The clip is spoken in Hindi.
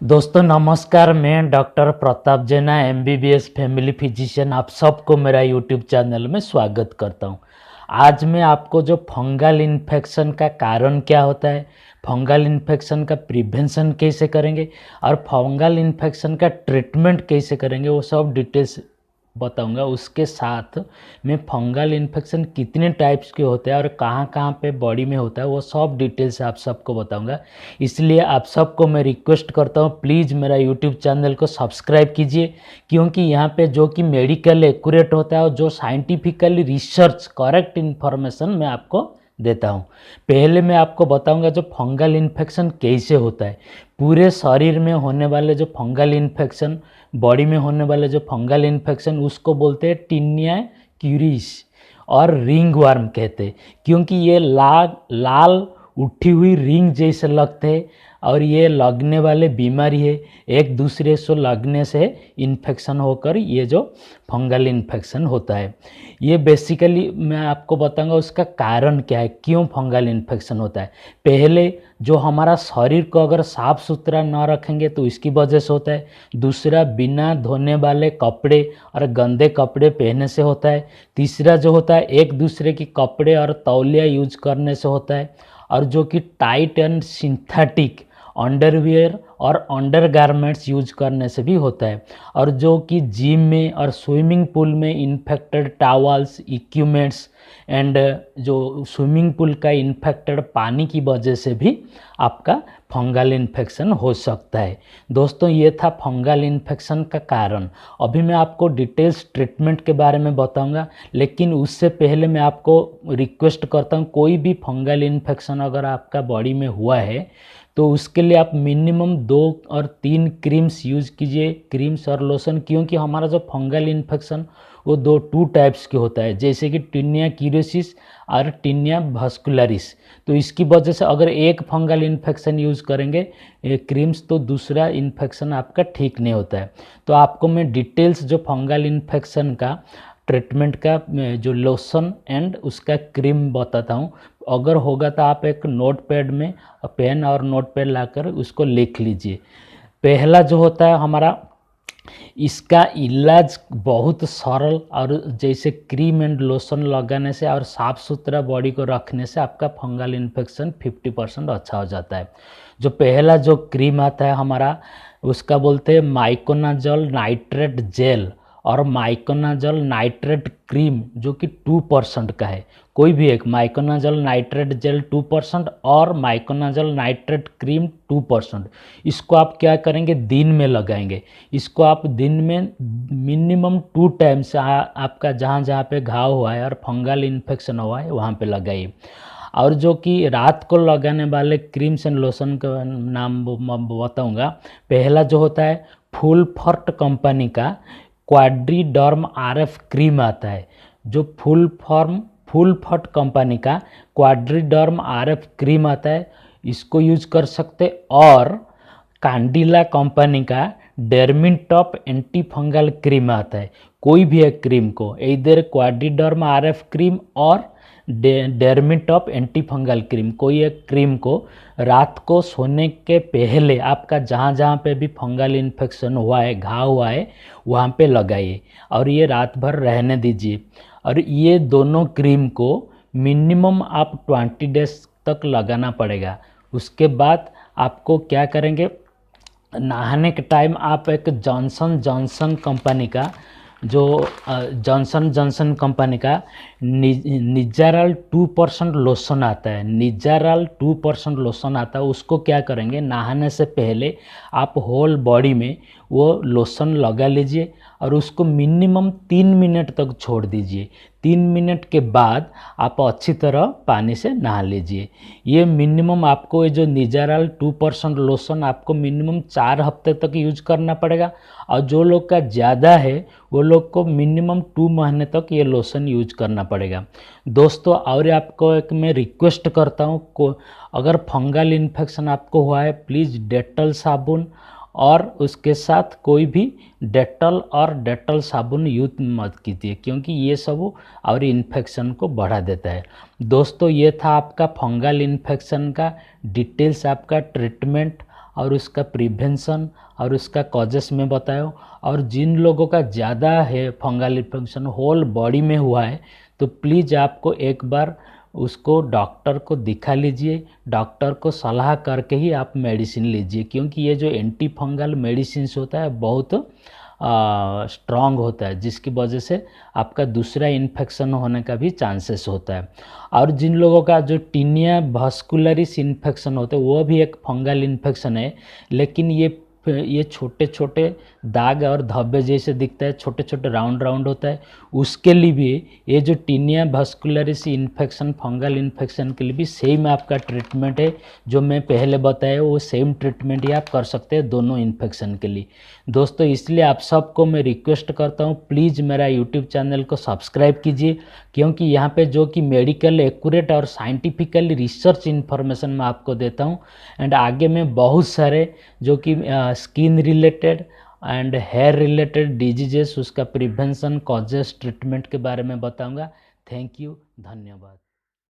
दोस्तों नमस्कार, मैं डॉक्टर प्रताप जेना एमबीबीएस फैमिली फिजिशियन आप सबको मेरा यूट्यूब चैनल में स्वागत करता हूं। आज मैं आपको जो फंगल इन्फेक्शन का कारण क्या होता है, फंगल इन्फेक्शन का प्रिवेंशन कैसे करेंगे और फंगल इन्फेक्शन का ट्रीटमेंट कैसे करेंगे वो सब डिटेल्स बताऊंगा। उसके साथ में फंगल इन्फेक्शन कितने टाइप्स के होते हैं और कहाँ कहाँ पे बॉडी में होता है वो सब डिटेल्स आप सबको बताऊंगा। इसलिए आप सबको मैं रिक्वेस्ट करता हूँ, प्लीज़ मेरा यूट्यूब चैनल को सब्सक्राइब कीजिए, क्योंकि यहाँ पे जो कि मेडिकल एक्यूरेट होता है और जो साइंटिफिकली रिसर्च करेक्ट इन्फॉर्मेशन मैं आपको देता हूँ। पहले मैं आपको बताऊंगा जो फंगल इन्फेक्शन कैसे होता है। पूरे शरीर में होने वाले जो फंगल इन्फेक्शन, बॉडी में होने वाले जो फंगल इन्फेक्शन, उसको बोलते हैं टिनिया क्यूरिस और रिंग वर्म कहते हैं, क्योंकि ये लाल उठी हुई रिंग जैसे लगते हैं और ये लगने वाले बीमारी है। एक दूसरे से लगने से इन्फेक्शन होकर ये जो फंगल इन्फेक्शन होता है, ये बेसिकली मैं आपको बताऊंगा उसका कारण क्या है, क्यों फंगल इन्फेक्शन होता है। पहले जो हमारा शरीर को अगर साफ सुथरा ना रखेंगे तो इसकी वजह से होता है। दूसरा, बिना धोने वाले कपड़े और गंदे कपड़े पहनने से होता है। तीसरा जो होता है एक दूसरे के कपड़े और तौलिया यूज करने से होता है। और जो कि टाइट एंड सिंथेटिक अंडरवियर और अंडर गारमेंट्स यूज करने से भी होता है। और जो कि जिम में और स्विमिंग पूल में इन्फेक्टेड टॉवल्स, इक्विपमेंट्स एंड जो स्विमिंग पूल का इन्फेक्टेड पानी की वजह से भी आपका फंगल इन्फेक्शन हो सकता है। दोस्तों ये था फंगल इन्फेक्शन का कारण। अभी मैं आपको डिटेल्स ट्रीटमेंट के बारे में बताऊंगा, लेकिन उससे पहले मैं आपको रिक्वेस्ट करता हूं, कोई भी फंगल इन्फेक्शन अगर आपका बॉडी में हुआ है तो उसके लिए आप मिनिमम 2 और 3 क्रीम्स यूज कीजिए, क्रीम्स और लोशन, क्योंकि हमारा जो फंगल इन्फेक्शन वो 2 टाइप्स के होता है, जैसे कि टिनिया क्यूरोसिस और टिनिया वास्कुलरिस। तो इसकी वजह से अगर एक फंगल इन्फेक्शन यूज़ करेंगे क्रीम्स तो दूसरा इन्फेक्शन आपका ठीक नहीं होता है। तो आपको मैं डिटेल्स जो फंगल इन्फेक्शन का ट्रीटमेंट का जो लोशन एंड उसका क्रीम बताता हूँ। अगर होगा तो आप एक नोट पैड में पेन और नोट पैड लाकर उसको लिख लीजिए। पहला जो होता है हमारा, इसका इलाज बहुत सरल और जैसे क्रीम एंड लोशन लगाने से और साफ़ सुथरा बॉडी को रखने से आपका फंगल इन्फेक्शन 50% अच्छा हो जाता है। जो पहला जो क्रीम आता है हमारा, उसका बोलते हैं माइकोनाजोल नाइट्रेट जेल और माइकोनाजोल नाइट्रेट क्रीम, जो कि 2% का है। कोई भी एक माइकोनाजोल नाइट्रेट जेल 2% और माइकोनाजोल नाइट्रेट क्रीम 2%। इसको आप क्या करेंगे, दिन में लगाएंगे। इसको आप दिन में मिनिमम 2 टाइम्स आपका जहाँ जहाँ पे घाव हुआ है और फंगल इन्फेक्शन हुआ है वहाँ पे लगाइए। और जो कि रात को लगाने वाले क्रीम्स एंड लोशन का नाम बताऊँगा। पहला जो होता है फुल फॉर्ट कंपनी का क्वाड्रीडर्म आरएफ क्रीम आता है। जो फुल फॉर्ट कंपनी का क्वाड्रीडर्म आरएफ क्रीम आता है, इसको यूज कर सकते। और कैंडिला कंपनी का डेर्मिटॉप एंटी फंगल क्रीम आता है। कोई भी एक क्रीम को, इधर क्वाड्रीडर्म आरएफ क्रीम और डेर्मिटॉप एंटी फंगल क्रीम, कोई एक क्रीम को रात को सोने के पहले आपका जहाँ जहाँ पे भी फंगल इन्फेक्शन हुआ है, घाव हुआ है, वहाँ पे लगाइए और ये रात भर रहने दीजिए। और ये दोनों क्रीम को मिनिमम आप 20 डेज तक लगाना पड़ेगा। उसके बाद आपको क्या करेंगे, नहाने के टाइम आप एक जॉनसन कंपनी का, जो जॉनसन कंपनी का निजारल 2% लोशन आता है, निजारल 2% लोशन आता है, उसको क्या करेंगे, नहाने से पहले आप होल बॉडी में वो लोशन लगा लीजिए और उसको मिनिमम 3 मिनट तक छोड़ दीजिए। 3 मिनट के बाद आप अच्छी तरह पानी से नहा लीजिए। ये मिनिमम आपको, ये जो निजारल 2% लोशन आपको मिनिमम 4 हफ्ते तक यूज करना पड़ेगा। और जो लोग का ज़्यादा है वो लोग को मिनिमम 2 महीने तक ये लोशन यूज करना पड़ेगा। दोस्तों और आपको एक मैं रिक्वेस्ट करता हूँ, को अगर फंगल इन्फेक्शन आपको हुआ है, प्लीज़ डेटल साबुन और उसके साथ कोई भी डेटल साबुन यूज मत कीजिए, क्योंकि ये सब और इन्फेक्शन को बढ़ा देता है। दोस्तों ये था आपका फंगल इन्फेक्शन का डिटेल्स, आपका ट्रीटमेंट और उसका प्रिवेंशन और उसका कॉजेस में बताया। और जिन लोगों का ज़्यादा है फंगल इन्फेक्शन होल बॉडी में हुआ है तो प्लीज़ आपको एक बार उसको डॉक्टर को दिखा लीजिए, डॉक्टर को सलाह करके ही आप मेडिसिन लीजिए, क्योंकि ये जो एंटी फंगल मेडिसिन होता है बहुत स्ट्रॉन्ग होता है, जिसकी वजह से आपका दूसरा इन्फेक्शन होने का भी चांसेस होता है। और जिन लोगों का जो टीनिया वास्कुलरिस इन्फेक्शन होता है वो भी एक फंगल इन्फेक्शन है, लेकिन ये छोटे छोटे दाग और धब्बे जैसे दिखता है, छोटे छोटे राउंड राउंड होता है। उसके लिए भी ये जो टीनिया वास्कुलरिस इन्फेक्शन फंगल इन्फेक्शन के लिए भी सेम आपका ट्रीटमेंट है, जो मैं पहले बताया वो सेम ट्रीटमेंट ही आप कर सकते हैं दोनों इन्फेक्शन के लिए। दोस्तों इसलिए आप सबको मैं रिक्वेस्ट करता हूँ प्लीज़ मेरा यूट्यूब चैनल को सब्सक्राइब कीजिए, क्योंकि यहाँ पे जो कि मेडिकल एक्यूरेट और साइंटिफिकली रिसर्च इन्फॉर्मेशन मैं आपको देता हूँ। एंड आगे मैं बहुत सारे जो कि skin related and hair related diseases उसका प्रिवेंशन कॉजेस ट्रीटमेंट के बारे में बताऊंगा। थैंक यू, धन्यवाद।